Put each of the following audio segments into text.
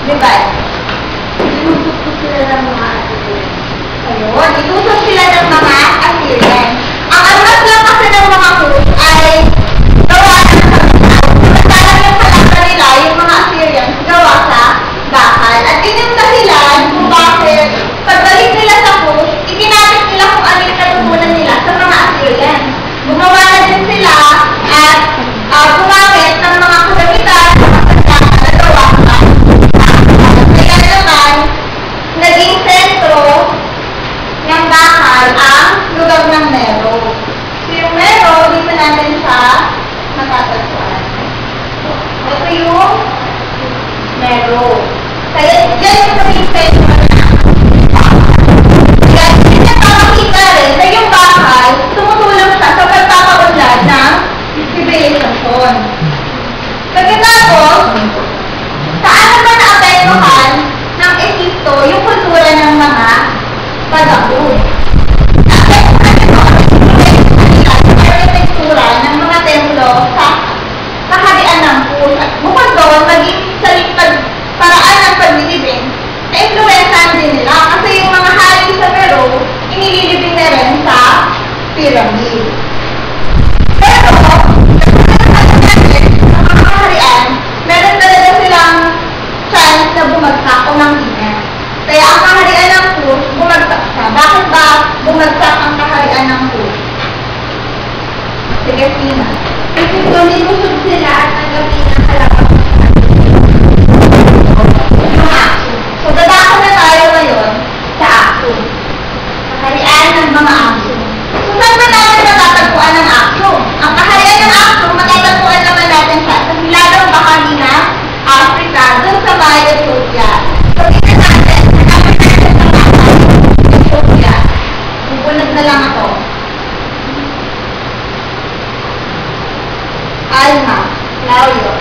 Diba? Inusos sila ng mga Assyrian. Ayun, inusos sila ng mga Assyrian. Ang armas lang kasi ng mga Hus ay gawa ng kamital. Samantalang yung kalaban nila, yung mga Assyrians, gawa sa bakal. At yun yung dahilan kung bakit pagbalik nila sa Hus, ikinapit nila kung ano yung natutunan nila sa mga Assyrians. Gumawa na din sila at gumamit ng mga kagamitan na gawa sa bakal. Kaya naman, naging sentro ng bakal ang lugar ng Mero. So yung Mero, dito natin siya matatagpuan. Ito yung Mero. Kaya yan yung naging sentro na. Kaya pinapakita rin na yung bakal, tumutulong siya sa pagpapaunlad ng civilization. Pagkatapos, saan naman naapektuhan ng Egypto yung kultura ng mga Tagahud? Naapektuhan ito ang arkitektura ng mga templo sa kaharian ng Hus. At bukod doon, maging sa paraan ng paglilibing, na-influencean din nila kasi yung mga hari sa Peru, inililibing na rin sa pyramid. Pero, ang mga kaharian, meron talaga silang chance na bumagsak o manghina. Kaya ang kaharian ng Hus, bumagsak siya. Bakit ba bumagsak ang kaharian ng Hus? Sige, Tina. Kasi tuminusog sila at nanggapin ang kalabang yung Aksum. So, dadako na tayo ngayon sa Aksum. Kaharian ng mga Aksum. So, saan ba natin natatagpuan ng Aksum? Ang kaharian ng Aksum, matatagpuan naman natin siya sa hilagang bahagi ng Africa, dun sa bahay Ethiopia. So, dito natin, nakapit natin sa bahay Ethiopia. Bubulag na lang ako. Alma, Laoyo.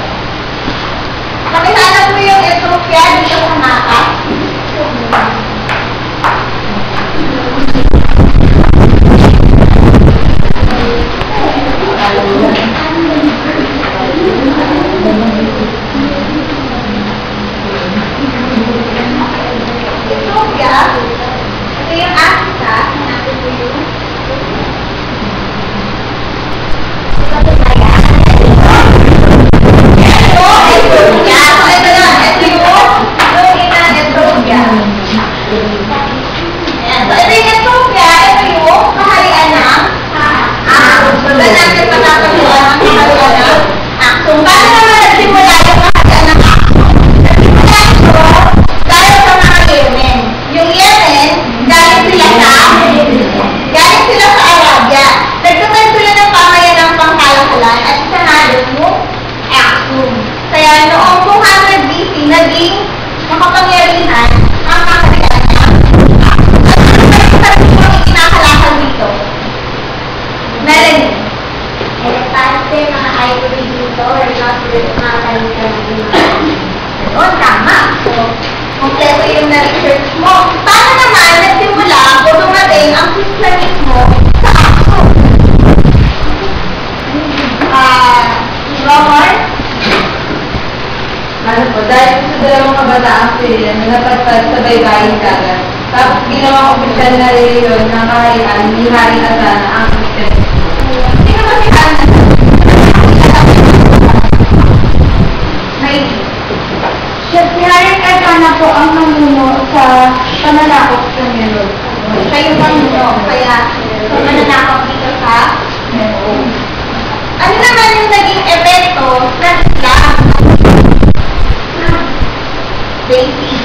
Nakilala mo yung Ethiopia dito sa mapa? Ethiopia, ito yung Africa, natin po yung sa baybayin dagat. Tapos ginawa opisyal na reliyon ng kaharian ni Hari Azana ang Kristiyanismo. Sino ba si Hari Azana? Si Hari Azana po ang namuno sa pananakop sa Meron. Siya yung namuno, kaya sa pananakop dito sa Meron. Ano naman yung naging epekto ng Islam? Basic.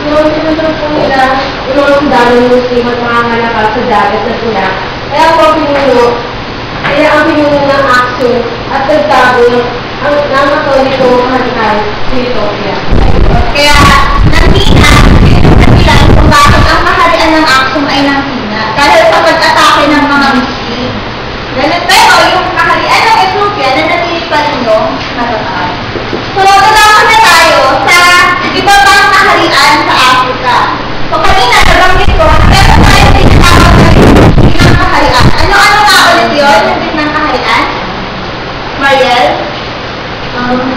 Sinusunod po nila yung mga sundalo ng Muslim at mga ngalakal sa dagat na sila. Kaya ang pinuno ng Aksum at nagtago ang Katoliko Radikal sa Ethiopia. Kaya, nanghina, nagbilang kung bakit ang kaharian ng Aksum ay nanghina dahil sa pag-atake ng mga Muslim. Ganun, pero yung kaharian ng Ethiopia na natili pa rin yung matatag. So, tatapos na tayo sa iba pang kaharian sa Africa. So, kanina, nabanggit ko, meron tayo tinatawag na rin kaharian. Ano-ano nga ulit yun, yung bitnang kaharian? Mariel?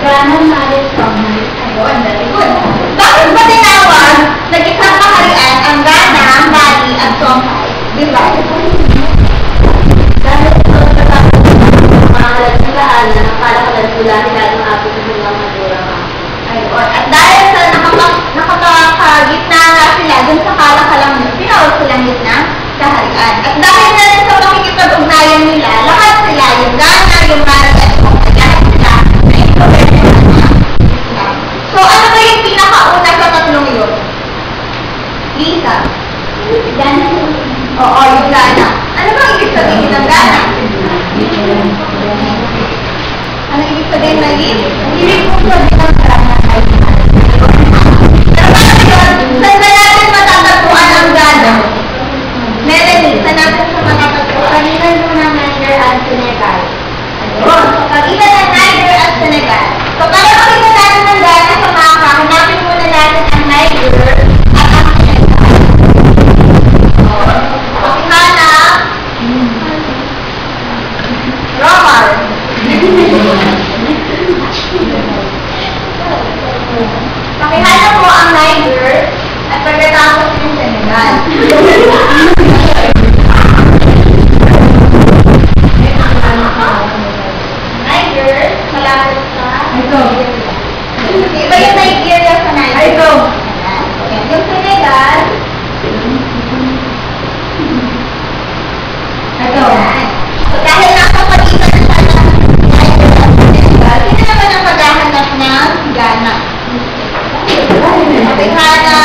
Granan Maris Thomas. Ayun, very good. Bakit dun sa kalakalang yun, pinawag silang gitna kaharian. At dahil na rin sa makikipag-ugnayan nila, lahat sila, yung Ghana, yung Mali, at yung lahat sila, na-implement na Islam. So, ano ba yung pinakauna sa tatlong yun? Lisa? Ghana. Oo, yung Ghana. Ano ba ibig sabihin ng Ghana? Ano ibig sabihin na Lisa? Ibig kong sabihin ng Ghana ay pero bakit yun? Saan na natin matatagpuan ang Ghana? Melanie, saan natin sa matatagpuan? Kanina ng Niger at Senegal. Ayun. So, kanina ng Niger at Senegal. So, para makita natin ang Ghana sa mapa, hanapin muna natin ang Niger at ang Senegal. Pakihanap. Romar. Pakihanap mo ang Niger at pagkatapos yung Senegal. Niger, malapit sa... Ito. Iba yung Nigeria sa Niger. Ito. Yung Senegal. Ito. So, dahil nakapagitan siya ng Niger at Senegal, sino naman ang maghahanap ng Ghana? Pakihanap ay Ghana.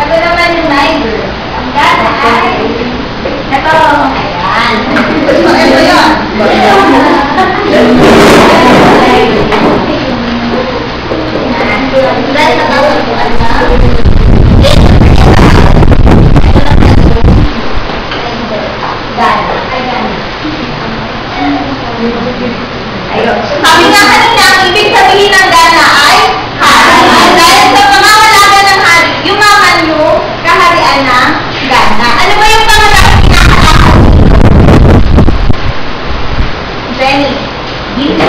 Ito naman yung Niger. Ang Ghana ay ito. Ayan. So, ito yun. Dahil natatapuan na ayun. Sabi nga kanina, ang ibig sabihin ng Ghana ay hari. Dahil sa pangangalaga ng hari, yumaman yung kaharian ng Ghana. Ano ba yung pangalawang pinakalakas? Jenny. Dito.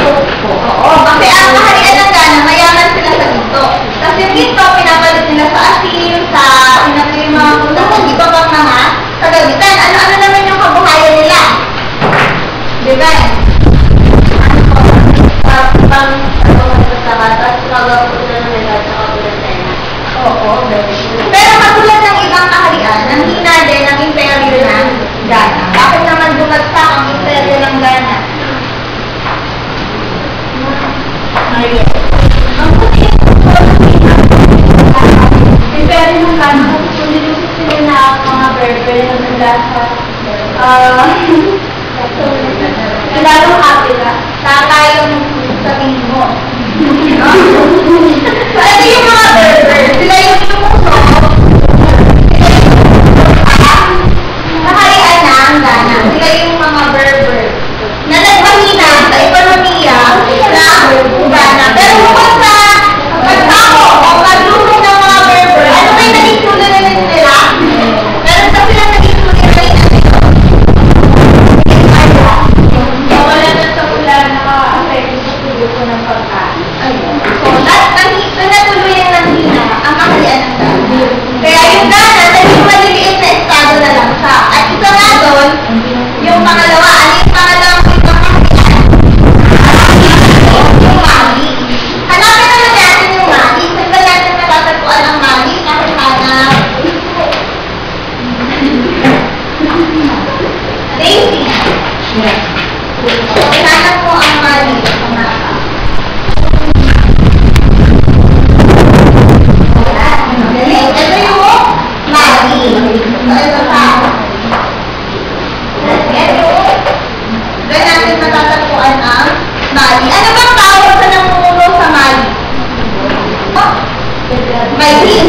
Oo. Kasi ang kaharian ng Ghana, mayaman sila sa dito. Tapos yung dito, pinapalit nila sa asin, sa yung mga kung iba pang mga kagabitan. Ano naman yung kabuhayan nila? Diba? Pero katulad ng ibang kaharian, ang hina din ang imperyo ng Ghana. Bakit naman bumagsak ang imperyo ng Ghana? Maria. Ang puti imperyo ng Ghana, kung nilusot sila na mga Berber na mula sa lalong Africa, nakakayang sabihin mo. So, ito yung mga Berber. Sila yung lumusok. Kaharian na ang Ghana. Sila yung mga Berber. Na nagpahina sa ekonomiya ng Ghana. Pero bukod sa pagtako o pagluto ng mga Berber, ano ba yung naging suliranin nila? Meron pa silang naging suliranin na ito. Wala na sa ulan naka-affect sa tubo ng pagkain. So, natuluyan ng hina ang kaharian ng Ghana. Kaya yung Ghana, naging maliliit na estado na lang siya. At isa nga doon, yung pangalawa, ano yung pangalawang ibang kaharian? Yung Mali. Hanapin naman natin yung Mali. Saan ba natin matatagpuan ang Mali? Hanap. Daisy. Hanap mo ang Mali sa mapa. Ito yung Mali. Ito pa. Doon natin matatagpuan ang Mali. Ano bang tawag sa namumuno sa Mali? Maylin.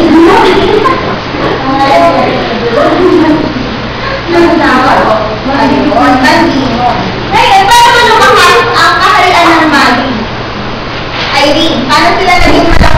Ano tawag? Ayun, Bandino. Ngayon, paano lumakas ang kaharian ng Mali? Irene, paano sila naging malaki?